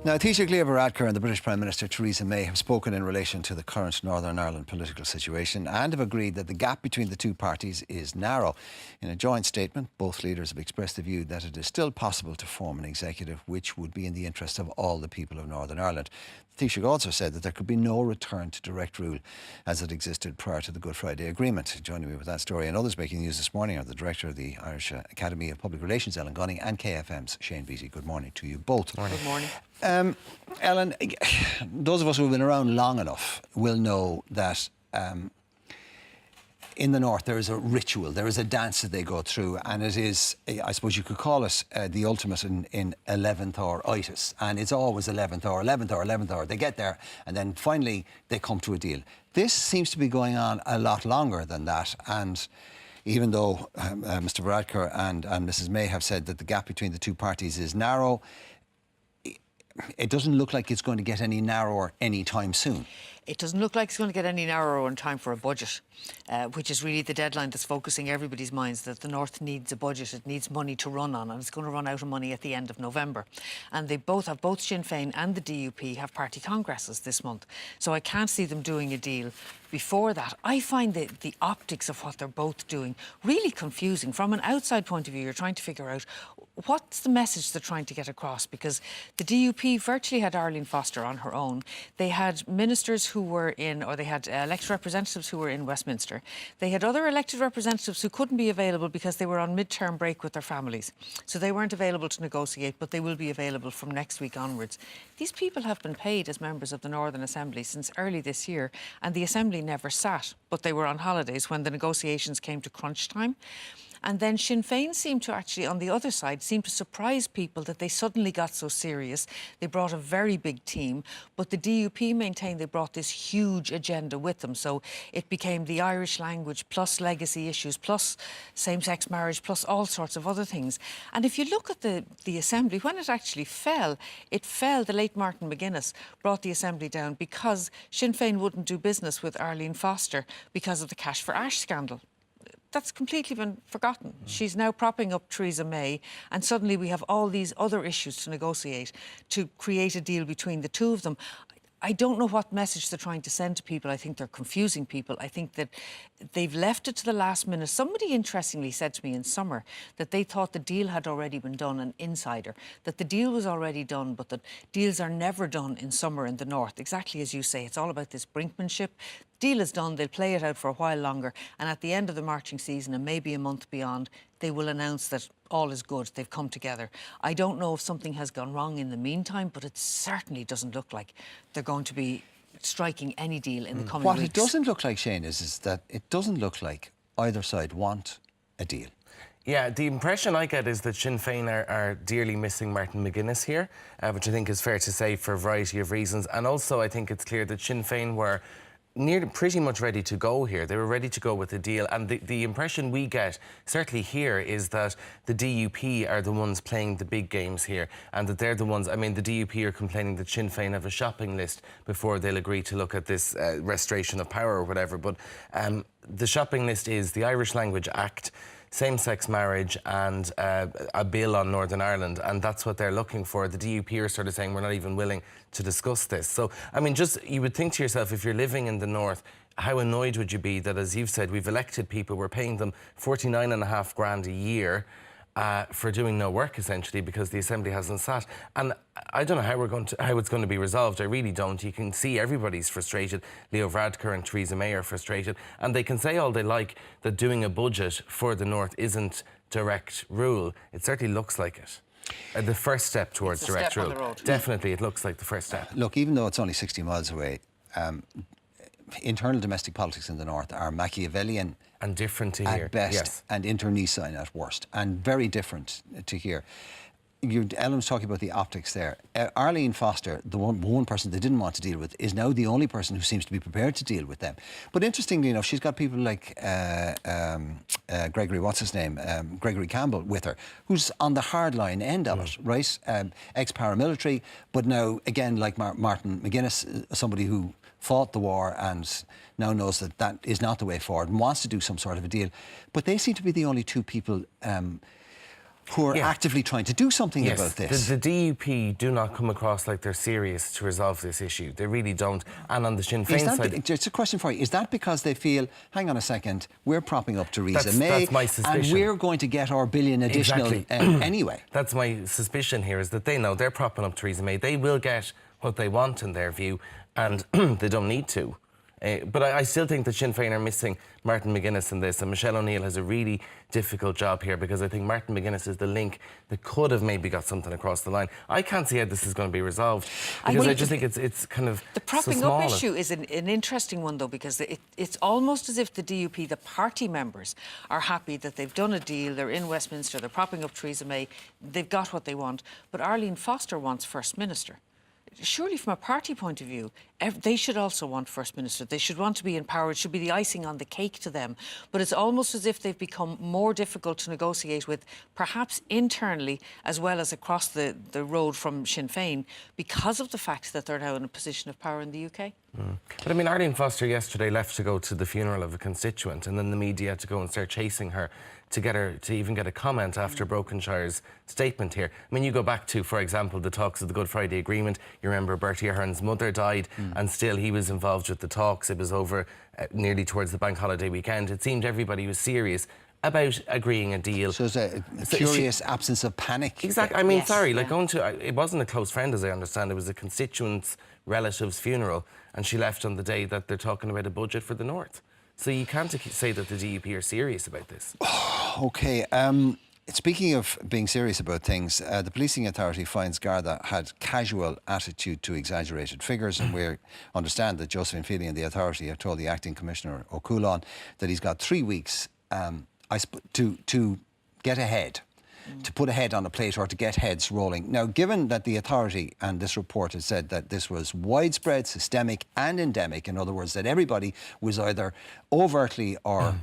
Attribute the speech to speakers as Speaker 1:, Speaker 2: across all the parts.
Speaker 1: Now, Taoiseach Leo Varadkar and the British Prime Minister Theresa May have spoken in relation to the current Northern Ireland political situation and have agreed that the gap between the two parties is narrow. In a joint statement, both leaders have expressed the view that it is still possible to form an executive which would be in the interest of all the people of Northern Ireland. The Taoiseach also said that there could be no return to direct rule as it existed prior to the Good Friday Agreement. Joining me with that story and others making news this morning are the Director of the Irish Academy of Public Relations, Ellen Gunning, and KFM's Shane Beatty. Good morning to you both.
Speaker 2: Good morning.
Speaker 1: Ellen, those of us who have been around long enough will know that in the north there is a ritual, there is a dance that they go through, and it is, I suppose you could call it the ultimate in 11th hour-itis, and it's always 11th hour, 11th hour, 11th hour. They get there and then finally they come to a deal. This seems to be going on a lot longer than that, and even though Mr Varadkar and Mrs May have said that the gap between the two parties is narrow, it doesn't look like it's going to get any narrower anytime soon.
Speaker 2: It doesn't look like it's going to get any narrower in time for a budget, which is really the deadline that's focusing everybody's minds, that the North needs a budget, it needs money to run on, and it's going to run out of money at the end of November. And they both Sinn Féin and the DUP have party congresses this month, so I can't see them doing a deal before that. I find the optics of what they're both doing really confusing. From an outside point of view, you're trying to figure out what's the message they're trying to get across, because the DUP virtually had Arlene Foster on her own. They had ministers who were in, or they had elected representatives who were in Westminster. They had other elected representatives who couldn't be available because they were on mid-term break with their families. So they weren't available to negotiate, but they will be available from next week onwards. These people have been paid as members of the Northern Assembly since early this year, and the Assembly never sat, but they were on holidays when the negotiations came to crunch time. And then Sinn Féin seemed to actually, on the other side, seem to surprise people that they suddenly got so serious. They brought a very big team, but the DUP maintained they brought this huge agenda with them. So it became the Irish language, plus legacy issues, plus same-sex marriage, plus all sorts of other things. And if you look at the Assembly, when it actually fell, the late Martin McGuinness brought the Assembly down because Sinn Féin wouldn't do business with Arlene Foster because of the Cash for Ash scandal. That's completely been forgotten. She's now propping up Theresa May, and suddenly we have all these other issues to negotiate to create a deal between the two of them. I don't know what message they're trying to send to people. I think they're confusing people. I think that they've left it to the last minute. Somebody interestingly said to me in summer that they thought the deal had already been done, an insider, that the deal was already done, but that deals are never done in summer in the north. Exactly as you say, it's all about this brinkmanship. Deal is done, they'll play it out for a while longer, and at the end of the marching season, and maybe a month beyond, they will announce that all is good, they've come together. I don't know if something has gone wrong in the meantime, but it certainly doesn't look like they're going to be striking any deal in the coming weeks.
Speaker 1: What it doesn't look like, Shane, is that it doesn't look like either side want a deal.
Speaker 3: Yeah, the impression I get is that Sinn Féin are dearly missing Martin McGuinness here, which I think is fair to say for a variety of reasons. And also I think it's clear that Sinn Féin were pretty much ready to go here. They were ready to go with the deal, and the impression we get, certainly here, is that the DUP are the ones playing the big games here, and that they're the ones, I mean, the DUP are complaining that Sinn Féin have a shopping list before they'll agree to look at this restoration of power or whatever, but the shopping list is the Irish Language Act, same-sex marriage and a bill on Northern Ireland, and that's what they're looking for. The DUP are sort of saying we're not even willing to discuss this. So, I mean, just you would think to yourself, if you're living in the north, how annoyed would you be that, as you've said, we've elected people, we're paying them 49.5 grand a year for doing no work, essentially, because the Assembly hasn't sat. And I don't know how it's going to be resolved. I really don't. You can see everybody's frustrated. Leo Varadkar and Theresa May are frustrated. And they can say all they like that doing a budget for the North isn't direct rule. It certainly looks like it. The first step towards direct rule. Definitely, it looks like the first step.
Speaker 1: Look, even though it's only 60 miles away, internal domestic politics in the north are Machiavellian
Speaker 3: and different to here
Speaker 1: at best,
Speaker 3: yes,
Speaker 1: and internecine at worst, and very different to here. Ellen was talking about the optics there. Arlene Foster, the one person they didn't want to deal with, is now the only person who seems to be prepared to deal with them. But interestingly enough, she's got people like Gregory, what's his name, Gregory Campbell with her, who's on the hardline end of it, right? Ex-paramilitary, but now, again, like Martin McGuinness, somebody who fought the war and now knows that that is not the way forward and wants to do some sort of a deal. But they seem to be the only two people who are actively trying to do something about this.
Speaker 3: The DUP do not come across like they're serious to resolve this issue. They really don't. And on the Sinn Féin side...
Speaker 1: Just a question for you. Is that because they feel, hang on a second, we're propping up Theresa May,
Speaker 3: that's my suspicion.
Speaker 1: and we're going to get our billion additional anyway?
Speaker 3: That's my suspicion here, is that they know they're propping up Theresa May. They will get what they want in their view, and they don't need to. But I still think that Sinn Féin are missing Martin McGuinness in this, and Michelle O'Neill has a really difficult job here, because I think Martin McGuinness is the link that could have maybe got something across the line. I can't see how this is going to be resolved, because I just think it's kind of
Speaker 2: the propping up issue is an interesting one, though, because it's almost as if the DUP, the party members, are happy that they've done a deal, they're in Westminster, they're propping up Theresa May, they've got what they want, but Arlene Foster wants First Minister. Surely, from a party point of view, they should also want First Minister. They should want to be in power. It should be the icing on the cake to them. But it's almost as if they've become more difficult to negotiate with, perhaps internally as well as across the road from Sinn Féin, because of the fact that they're now in a position of power in the UK.
Speaker 3: But I mean, Arlene Foster yesterday left to go to the funeral of a constituent, and then the media had to go and start chasing her to get her to even get a comment after Brokenshire's statement here. I mean, you go back to, for example, the talks of the Good Friday Agreement. You remember Bertie Ahern's mother died, and still he was involved with the talks. It was over nearly towards the bank holiday weekend. It seemed everybody was serious about agreeing a deal.
Speaker 1: So there's a curious absence of panic.
Speaker 3: Exactly. I mean, sorry, like going to... It wasn't a close friend, as I understand. It was a constituent's relative's funeral, and she left on the day that they're talking about a budget for the North. So you can't say that the DUP are serious about this.
Speaker 1: OK. Speaking of being serious about things, the policing authority finds Garda had casual attitude to exaggerated figures, and we understand that Josephine Feely and the authority have told the acting commissioner O'Coulon that he's got 3 weeks to get ahead, to put a head on a plate or to get heads rolling. Now, given that the authority and this report has said that this was widespread, systemic and endemic, in other words, that everybody was either overtly or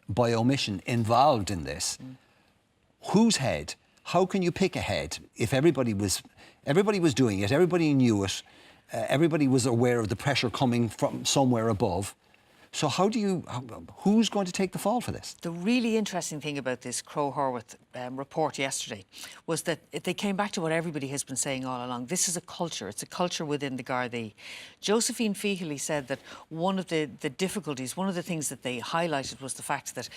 Speaker 1: by omission involved in this, whose head? How can you pick a head if everybody was doing it, everybody knew it, everybody was aware of the pressure coming from somewhere above? So who's going to take the fall for this? The
Speaker 2: really interesting thing about this Crowe-Horwath report yesterday was that they came back to what everybody has been saying all along. This is a culture. It's a culture within the Gardaí. Josephine Feely said that one of the difficulties, one of the things that they highlighted was the fact that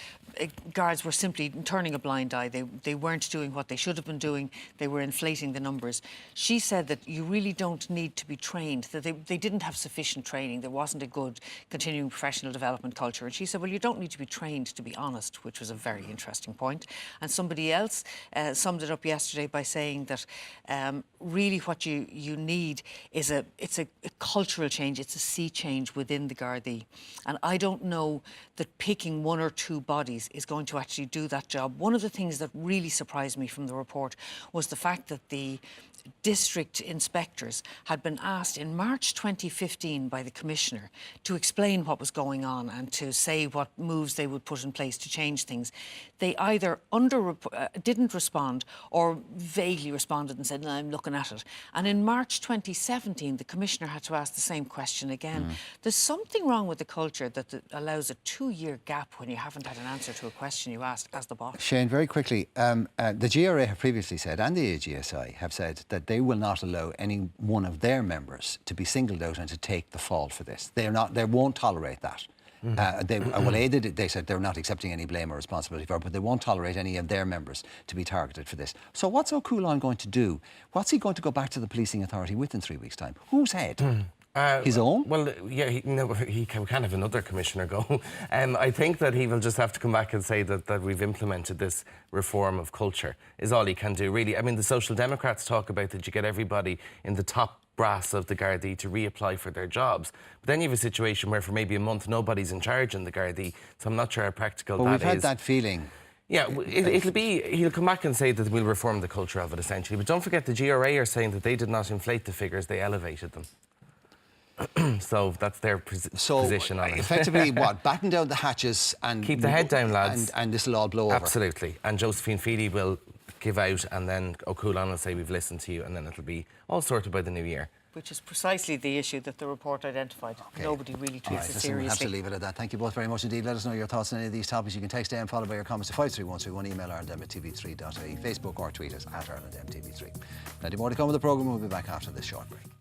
Speaker 2: guards were simply turning a blind eye. They weren't doing what they should have been doing. They were inflating the numbers. She said that you really don't need to be trained, that they didn't have sufficient training. There wasn't a good continuing professional development culture. And she said, well, you don't need to be trained to be honest, which was a very interesting point. And somebody else summed it up yesterday by saying that really what you need is it's a cultural change, it's a sea change within the Gardaí. And I don't know that picking one or two bodies is going to actually do that job. One of the things that really surprised me from the report was the fact that the district inspectors had been asked in March 2015 by the Commissioner to explain what was going on and to say what moves they would put in place to change things. They either didn't respond or vaguely responded and said, no, I'm looking at it. And in March 2017, the Commissioner had to ask the same question again. There's something wrong with the culture that allows a 2-year gap when you haven't had an answer to a question you asked as the boss.
Speaker 1: Shane, very quickly, the GRA have previously said, and the AGSI have said, that they will not allow any one of their members to be singled out and to take the fall for this. They won't tolerate that. They said they're not accepting any blame or responsibility for it, but they won't tolerate any of their members to be targeted for this. So what's O'Coulon going to do? What's he going to go back to the policing authority with in 3 weeks' time? Whose head? His own?
Speaker 3: Well, yeah, he can have another commissioner go. I think that he will just have to come back and say that we've implemented this reform of culture, is all he can do, really. I mean, the Social Democrats talk about that you get everybody in the top brass of the Gardaí to reapply for their jobs. But then you have a situation where for maybe a month nobody's in charge in the Gardaí, so I'm not sure how practical that is.
Speaker 1: But we've had that feeling.
Speaker 3: Yeah, he'll come back and say that we'll reform the culture of it, essentially. But don't forget, the GRA are saying that they did not inflate the figures, they elevated them. So that's their position on it.
Speaker 1: Effectively, what? Batten down the hatches and...
Speaker 3: Keep the head down, lads.
Speaker 1: And this will all blow over.
Speaker 3: Absolutely. And Josephine Feely will give out, and then O'Coolan will say we've listened to you, and then it'll be all sorted by the new year.
Speaker 2: Which is precisely the issue that the report identified.
Speaker 1: Okay.
Speaker 2: Nobody really treats it
Speaker 1: Listen,
Speaker 2: seriously.
Speaker 1: we'll have to leave it at that. Thank you both very much indeed. Let us know your thoughts on any of these topics. You can text AM followed by your comments to 53131, email irelandm@tv3.ie, Facebook or tweet us at irelandmtv3. Plenty more to come with the programme. We'll be back after this short break.